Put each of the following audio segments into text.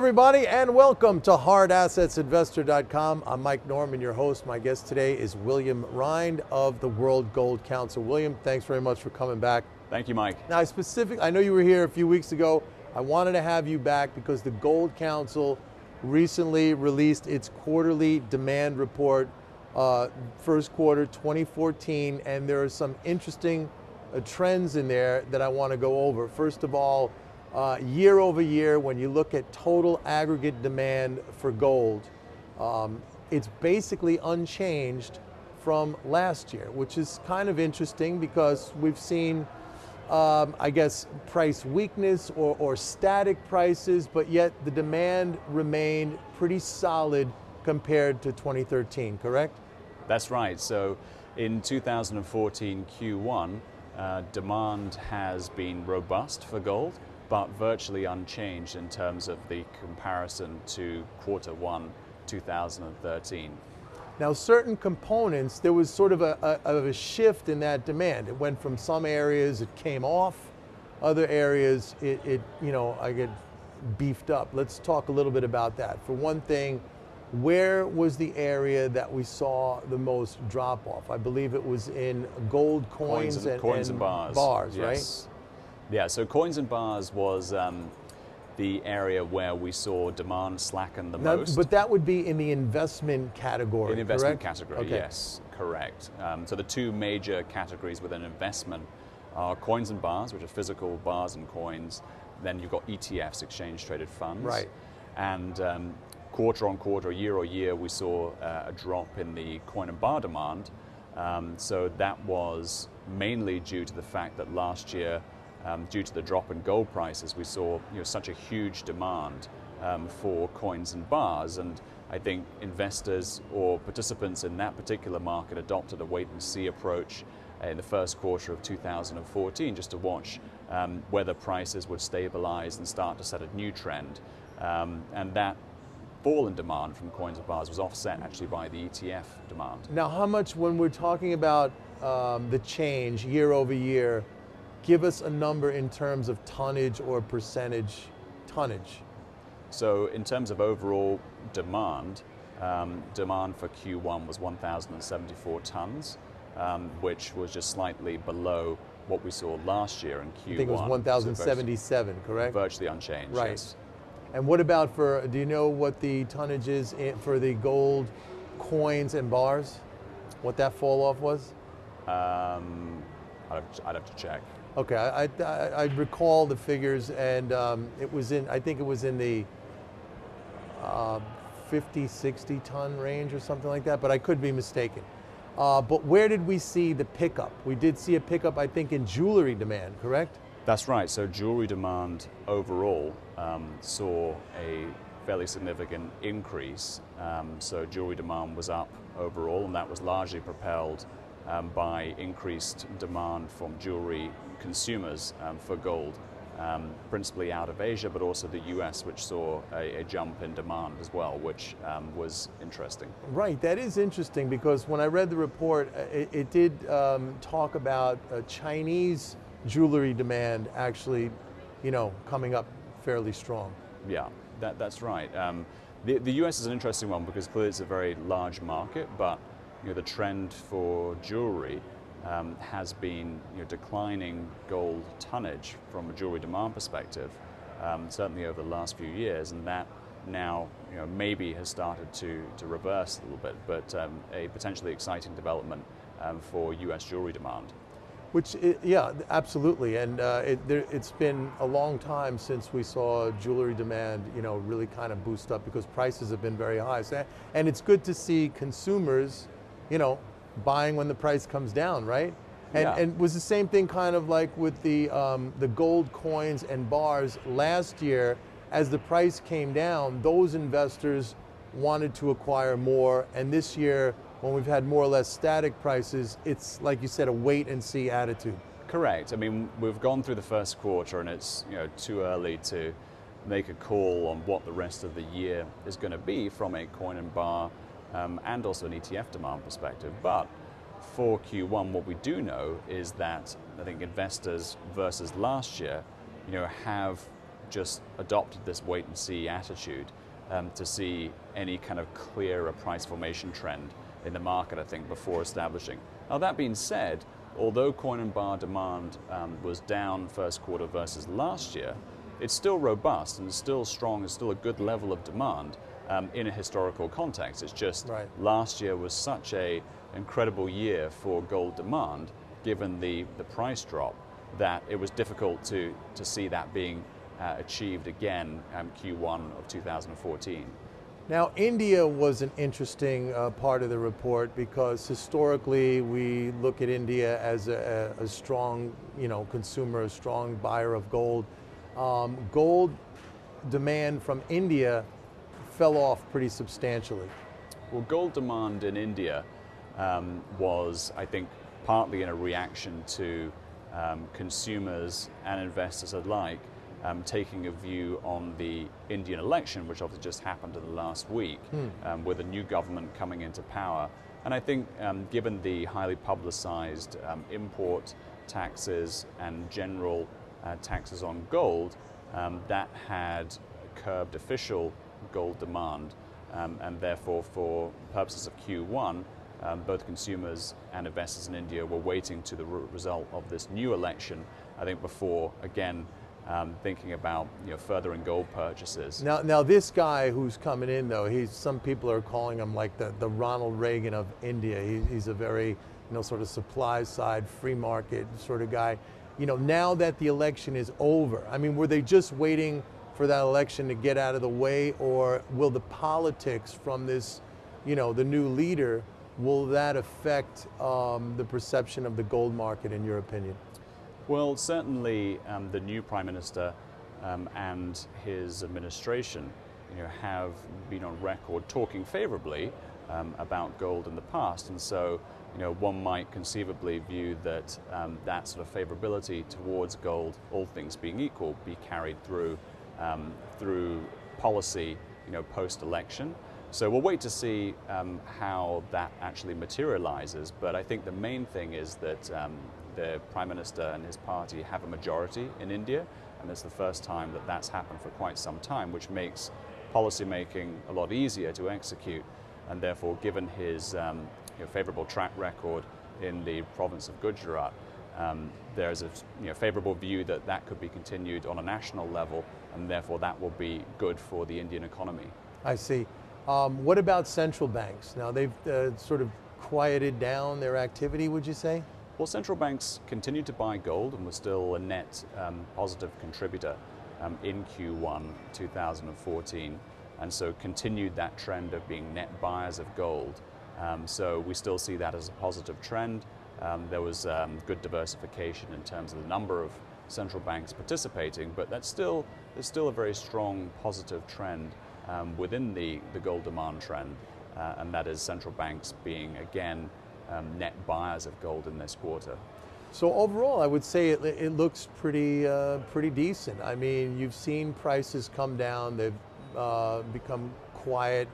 everybody, and welcome to HardAssetsInvestor.com. I'm Mike Norman, your host. My guest today is William Rhind of the World Gold Council. William, thanks very much for coming back. Thank you, Mike. Now, I know you were here a few weeks ago. I wanted to have you back because the Gold Council recently released its quarterly demand report, first quarter 2014, and there are some interesting trends in there that I want to go over. First of all, year over year, when you look at total aggregate demand for gold, it's basically unchanged from last year, which is kind of interesting because we've seen, I guess, price weakness or static prices, but yet the demand remained pretty solid compared to 2013, correct? That's right. So in 2014 Q1, demand has been robust for gold, but virtually unchanged in terms of the comparison to quarter one 2013. Now, certain components, there was sort of a shift in that demand. It went from some areas, it came off, other areas, I get beefed up. Let's talk a little bit about that. For one thing, where was the area that we saw the most drop off? I believe it was in gold coins and bars, yes. Right? Yeah, so coins and bars was the area where we saw demand slacken the most. But that would be in the investment category, in the investment correct? category, Okay. Yes, correct. So the two major categories within investment are coins and bars, which are physical bars and coins. Then you've got ETFs, exchange traded funds. Right. And quarter on quarter, year on year, we saw a drop in the coin and bar demand. So that was mainly due to the fact that last year, due to the drop in gold prices, we saw such a huge demand for coins and bars, and I think investors or participants in that particular market adopted a wait-and-see approach in the first quarter of 2014 just to watch whether prices would stabilize and start to set a new trend, and that fall in demand from coins and bars was offset actually by the ETF demand. Now, how much, when we're talking about the change year over year, give us a number in terms of tonnage or percentage tonnage. So in terms of overall demand, demand for Q1 was 1,074 tons, which was just slightly below what we saw last year in Q1. I think it was 1,077, correct? Virtually unchanged, right. Yes. And what about do you know what the tonnage is for the gold coins and bars? What that fall off was? I'd have to check. Okay, I recall the figures, and it was I think it was in the 50, 60 ton range or something like that, but I could be mistaken. But where did we see the pickup? We did see a pickup, I think, in jewelry demand, correct? That's right. So jewelry demand overall saw a fairly significant increase. So jewelry demand was up overall, and that was largely propelled by increased demand from jewelry consumers for gold, principally out of Asia, but also the US, which saw a jump in demand as well, which was interesting. Right, that is interesting because when I read the report, it did talk about Chinese jewelry demand actually, coming up fairly strong. Yeah, that's right. The US is an interesting one because clearly it's a very large market, but the trend for jewelry has been declining gold tonnage from a jewelry demand perspective, certainly over the last few years, and that now maybe has started to reverse a little bit, but a potentially exciting development for US jewelry demand. Which, yeah, absolutely, and it's been a long time since we saw jewelry demand, really kind of boost up because prices have been very high. So, and it's good to see consumers, buying when the price comes down, right? And, yeah. And was the same thing kind of like with the gold coins and bars last year. As the price came down, those investors wanted to acquire more, and this year, when we've had more or less static prices, it's, like you said, a wait and see attitude. Correct. I mean, we've gone through the first quarter, and it's too early to make a call on what the rest of the year is going to be from a coin and bar and also an ETF demand perspective. But for Q1, what we do know is that I think investors versus last year, have just adopted this wait and see attitude to see any kind of clearer price formation trend in the market, I think, before establishing. Now, that being said, although coin and bar demand was down first quarter versus last year, it's still robust and still strong and still a good level of demand in a historical context. It's just last year was such an incredible year for gold demand, given the price drop, that it was difficult to see that being achieved again Q1 of 2014. Now, India was an interesting part of the report because historically we look at India as a strong, consumer, a strong buyer of gold. Gold demand from India fell off pretty substantially. Well, gold demand in India was, I think, partly in a reaction to consumers and investors alike taking a view on the Indian election, which obviously just happened in the last week, with a new government coming into power. And I think given the highly publicized import taxes and general taxes on gold, that had curbed official gold demand, and therefore for purposes of Q1, both consumers and investors in India were waiting to the result of this new election, I think, before, again, thinking about furthering gold purchases. Now this guy who's coming in, though, some people are calling him like the Ronald Reagan of India. He's a very sort of supply side, free market sort of guy. Now that the election is over, I mean, were they just waiting for that election to get out of the way, or will the politics from this, the new leader, will that affect the perception of the gold market, in your opinion? Well, certainly the new Prime Minister and his administration have been on record talking favorably about gold in the past. And so one might conceivably view that that sort of favorability towards gold, all things being equal, be carried through policy post-election. So we'll wait to see how that actually materializes. But I think the main thing is that the Prime Minister and his party have a majority in India, and it's the first time that that's happened for quite some time, which makes policy making a lot easier to execute. And therefore, given his favorable track record in the province of Gujarat, there's a favorable view that that could be continued on a national level, and therefore that will be good for the Indian economy. I see. What about central banks? Now, they've sort of quieted down their activity, would you say? Well, central banks continued to buy gold and were still a net positive contributor in Q1 2014, and so continued that trend of being net buyers of gold. So we still see that as a positive trend. There was good diversification in terms of the number of central banks participating, but there's still a very strong positive trend within the gold demand trend, and that is central banks being, again, net buyers of gold in this quarter. So overall, I would say it looks pretty decent. I mean, you've seen prices come down, they've become quiet,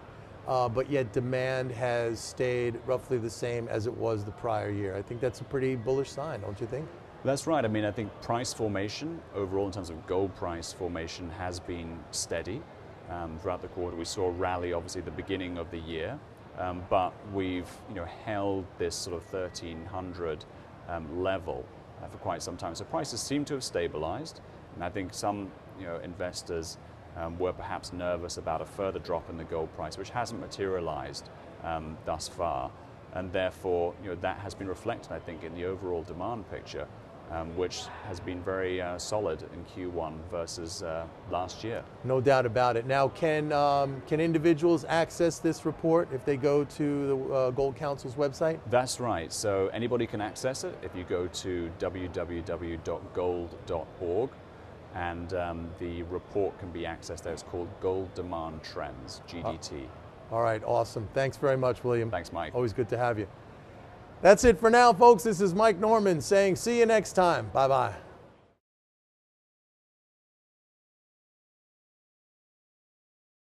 but yet demand has stayed roughly the same as it was the prior year. I think that's a pretty bullish sign, don't you think? That's right. I mean, I think price formation overall in terms of gold price formation has been steady throughout the quarter. We saw a rally obviously at the beginning of the year, but we've held this sort of 1300 level for quite some time. So prices seem to have stabilized, and I think some investors were perhaps nervous about a further drop in the gold price, which hasn't materialized thus far, and therefore that has been reflected, I think, in the overall demand picture, which has been very solid in Q1 versus last year. No doubt about it. Now, can individuals access this report if they go to the Gold Council's website? That's right. So anybody can access it if you go to www.gold.org, and the report can be accessed there. It's called Gold Demand Trends, GDT. All right, awesome. Thanks very much, William. Thanks, Mike. Always good to have you. That's it for now, folks. This is Mike Norman saying see you next time. Bye-bye.